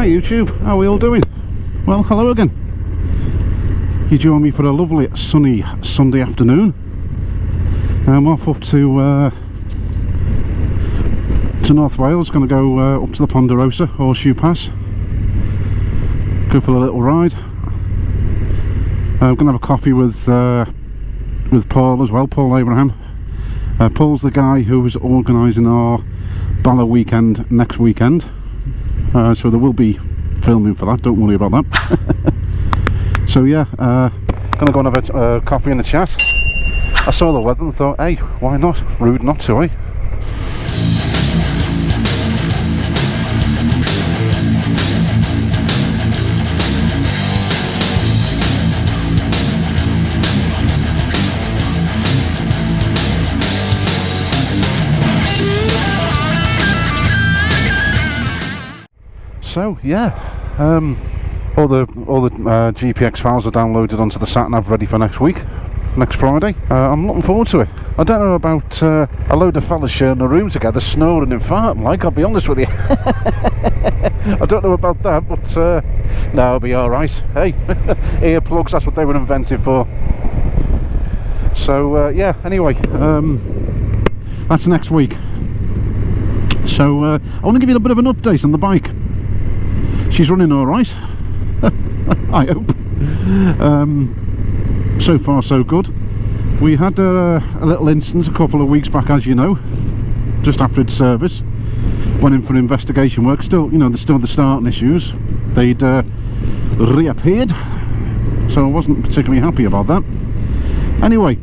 Hi YouTube, how are we all doing? Well, hello again. You join me for a lovely sunny Sunday afternoon. I'm off up to North Wales, going to go up to the Ponderosa Horseshoe Pass. Go for a little ride. I'm going to have a coffee with Paul as well, Paul Abraham. Paul's the guy who is organising our Bala weekend next weekend. So there will be filming for that, don't worry about that. So yeah, gonna go and have a coffee and a chat. I saw the weather and thought, hey, why not? Rude not to, eh? So yeah, all the GPX files are downloaded onto the sat-nav, ready for next week, next Friday. I'm looking forward to it. I don't know about a load of fellas sharing a room together, snoring and farting, like, I'll be honest with you. I don't know about that, but no, I'll be alright. Hey, earplugs, that's what they were invented for. So yeah, anyway, that's next week. So I want to give you a bit of an update on the bike. She's running alright, I hope. So far so good. We had a little instance a couple of weeks back, as you know, just after its service. Went in for investigation work. Still, you know, there's still the starting issues. They'd reappeared, so I wasn't particularly happy about that. Anyway,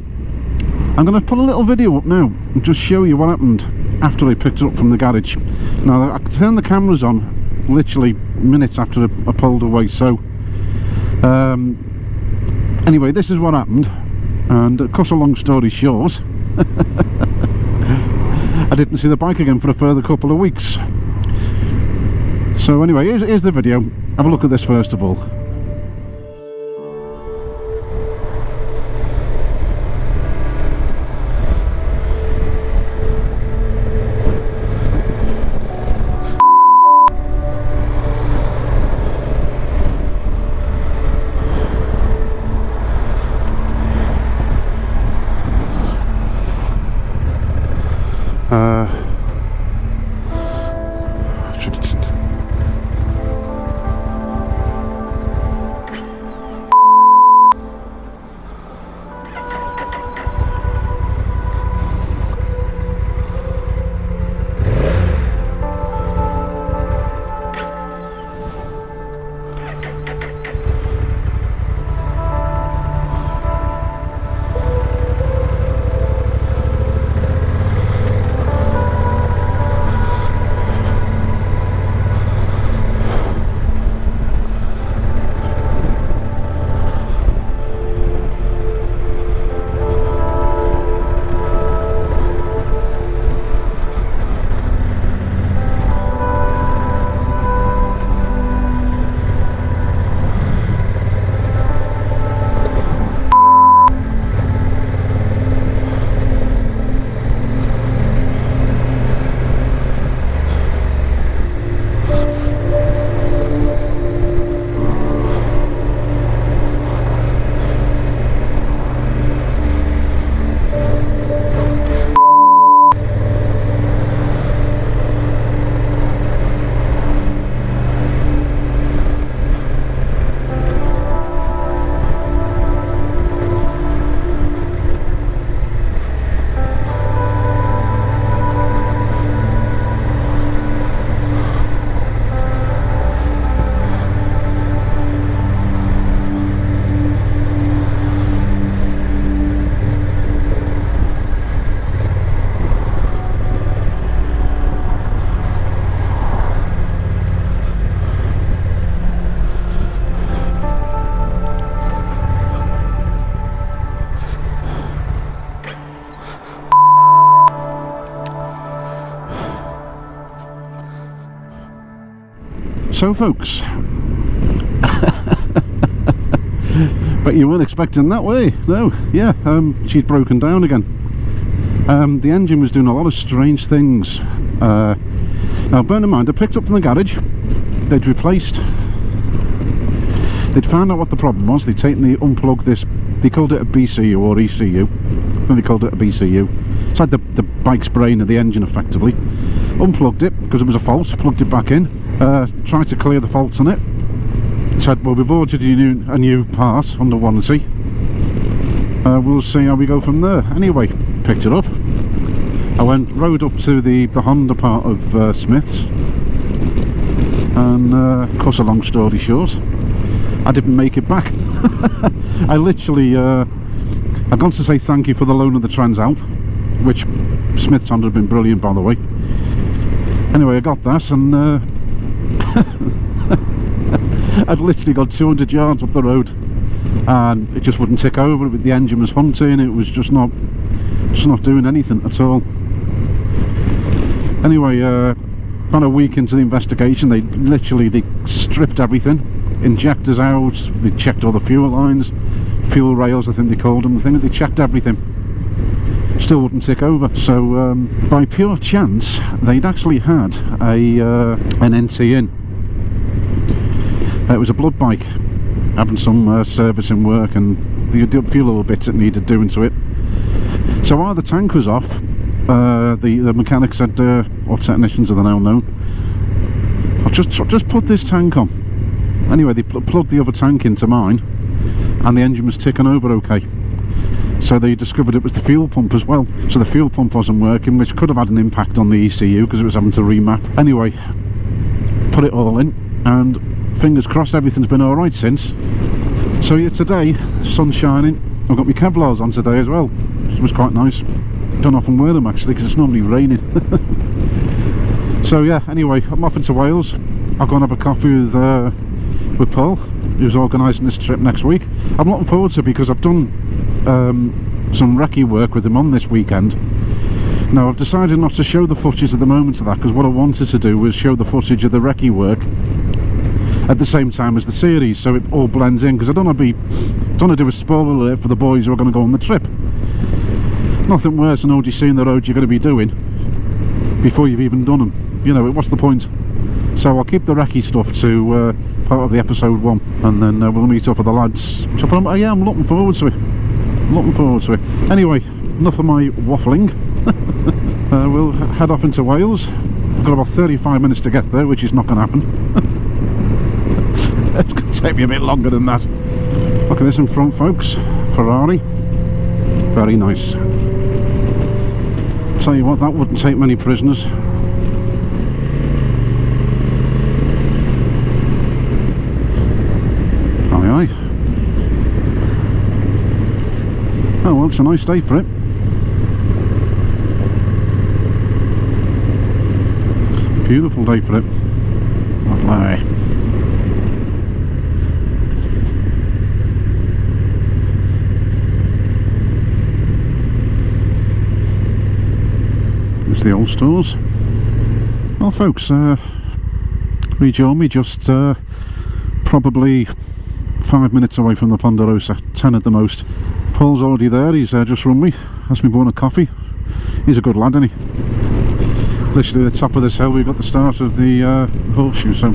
I'm going to put a little video up now and just show you what happened after I picked it up from the garage. Now, I turned the cameras on literally minutes after I pulled away, so anyway, this is what happened, and to cut a long story short, I didn't see the bike again for a further couple of weeks. So anyway, here's the video. Have a look at this first of all. So folks, but you weren't expecting that way, no. Yeah, she'd broken down again. The engine was doing a lot of strange things. Now bear in mind, I picked up from the garage, they'd found out what the problem was. They'd unplugged this, they called it a BCU or ECU, then they called it a BCU. It's like the bike's brain of the engine effectively. Unplugged it because it was a fault, plugged it back in, tried to clear the faults on it. Said, well, we've ordered a new part under warranty. We'll see how we go from there. Anyway, picked it up. I rode up to the Honda part of Smith's, and cut a long story short, I didn't make it back. I literally, I've gone to say thank you for the loan of the Trans Alp, which Smith's Honda have been brilliant, by the way. Anyway, I got that, and I'd literally got 200 yards up the road, and it just wouldn't tick over. The engine was hunting. It was just not doing anything at all. Anyway, about a week into the investigation, they stripped everything, injectors out, they checked all the fuel lines, fuel rails, I think they called them, they checked everything. Still wouldn't tick over. So by pure chance, they'd actually had an NT in. It was a blood bike, having some servicing work, and the fuel little bits that needed doing to it. So while the tank was off, the mechanic said, or technicians are now known, I'll just put this tank on. Anyway, they plugged the other tank into mine, and the engine was ticking over okay. So they discovered it was the fuel pump as well. So the fuel pump wasn't working, which could have had an impact on the ECU because it was having to remap. Anyway, put it all in, and fingers crossed everything's been alright since. So yeah, today, sun's shining. I've got my Kevlars on today as well. It was quite nice. Don't often wear them actually because it's normally raining. So yeah, anyway, I'm off into Wales. I'll go and have a coffee with Paul, who's organising this trip next week. I'm looking forward to it because I've done some recce work with him on this weekend. Now I've decided not to show the footage at the moment of that, because what I wanted to do was show the footage of the recce work at the same time as the series, so it all blends in, because I don't want to do a spoiler alert for the boys who are going to go on the trip. Nothing worse than already seeing the roads you're going to be doing before you've even done them. You know, what's the point? So I'll keep the recce stuff to part of the episode 1, and then we'll meet up with the lads. So yeah, I'm looking forward to it. Anyway, enough of my waffling. We'll head off into Wales. I've got about 35 minutes to get there, which is not going to happen. It's going to take me a bit longer than that. Look at this in front, folks. Ferrari. Very nice. Tell you what, that wouldn't take many prisoners. Aye aye. Oh well, it's a nice day for it. Beautiful day for it. Lovely. There's the old stores. Well folks, rejoin me just probably 5 minutes away from the Ponderosa, 10 at the most. Paul's already there, he's just run me, asked me for a coffee. He's a good lad, isn't he? Literally at the top of this hill we've got the start of the horseshoe, so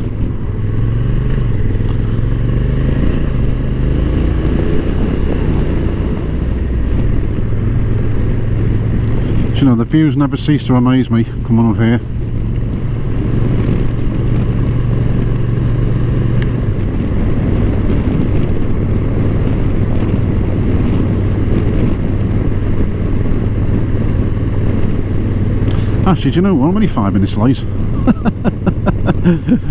you know, the views never cease to amaze me coming up here. Actually, do you know what? I'm only 5 minutes late.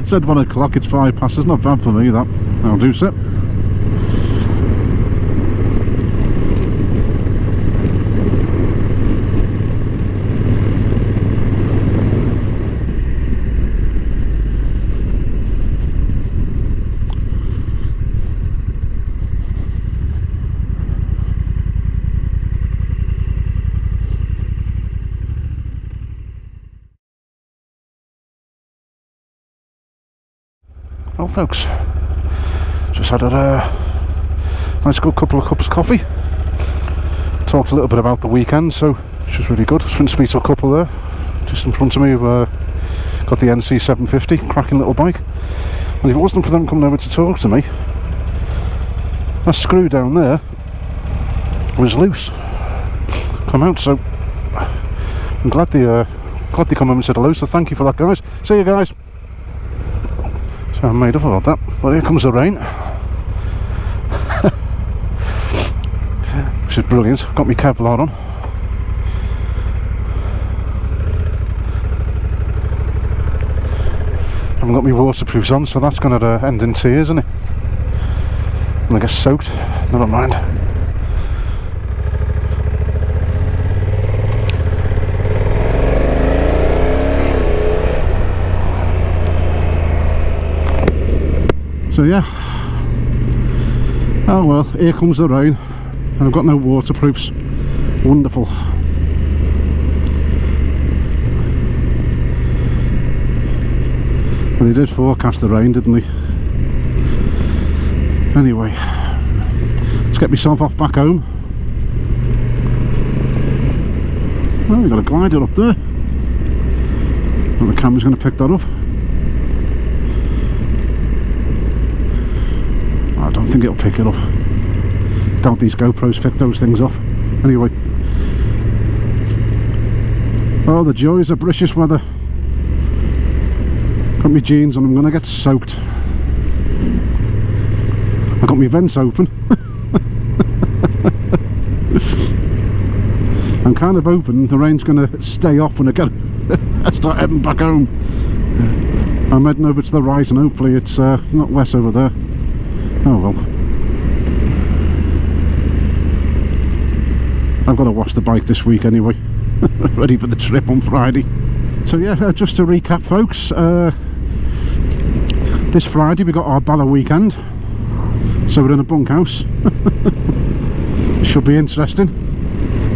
Said 1 o'clock, it's 5 past. It's not bad for me, that. I'll do so. Well folks, just had a nice good couple of cups of coffee, talked a little bit about the weekend, so it's just really good. Just been to speak to a couple there, just in front of me, Got the NC750, cracking little bike. And if it wasn't for them coming over to talk to me, that screw down there was loose. Come out, so I'm glad they come over and said hello, so thank you for that, guys. See you guys. So I made up about that, but here comes the rain. Which is brilliant. Got my Kevlar on. I haven't got my waterproofs on, so that's going to end in tears, isn't it? I'm going to get soaked. Never mind. So yeah. Oh well, here comes the rain. And I've got no waterproofs. Wonderful. Well, they did forecast the rain, didn't they? Anyway, let's get myself off back home. Well, we've got a glider up there. And the camera's going to pick that up. I don't think it'll pick it up. Doubt these GoPros pick those things up. Anyway. Oh, the joys of British weather. Got my jeans on, I'm going to get soaked. I got my vents open. I'm kind of hoping the rain's going to stay off when I start heading back home. I'm heading over to the right and hopefully it's not wet over there. Oh well. I've got to wash the bike this week anyway. Ready for the trip on Friday. So yeah, just to recap, folks, this Friday we got our Bala weekend, so we're in a bunkhouse. Should be interesting.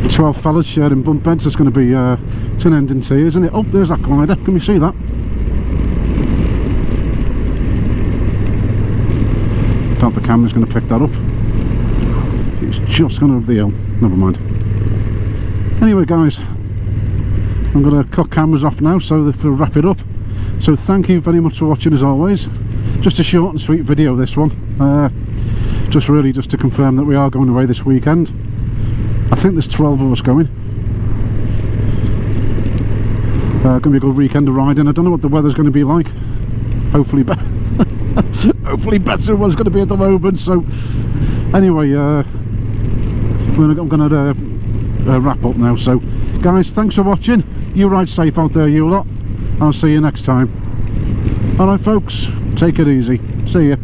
12 fellas sharing bunk beds. It's going to be it's going to end in tears, isn't it? Oh, there's that glider. Can we see that? Doubt the camera's going to pick that up. It's just gone over the hill. Never mind. Anyway, guys, I'm going to cut cameras off now so that we'll wrap it up. So thank you very much for watching, as always. Just a short and sweet video, this one. Just really just to confirm that we are going away this weekend. I think there's 12 of us going. Going to be a good weekend of riding. I don't know what the weather's going to be like. Hopefully hopefully better than what's going to be at the moment. So anyway, I'm going to wrap up now. So guys, thanks for watching. You ride safe out there, you lot. I'll see you next time. Alright folks, take it easy. See ya.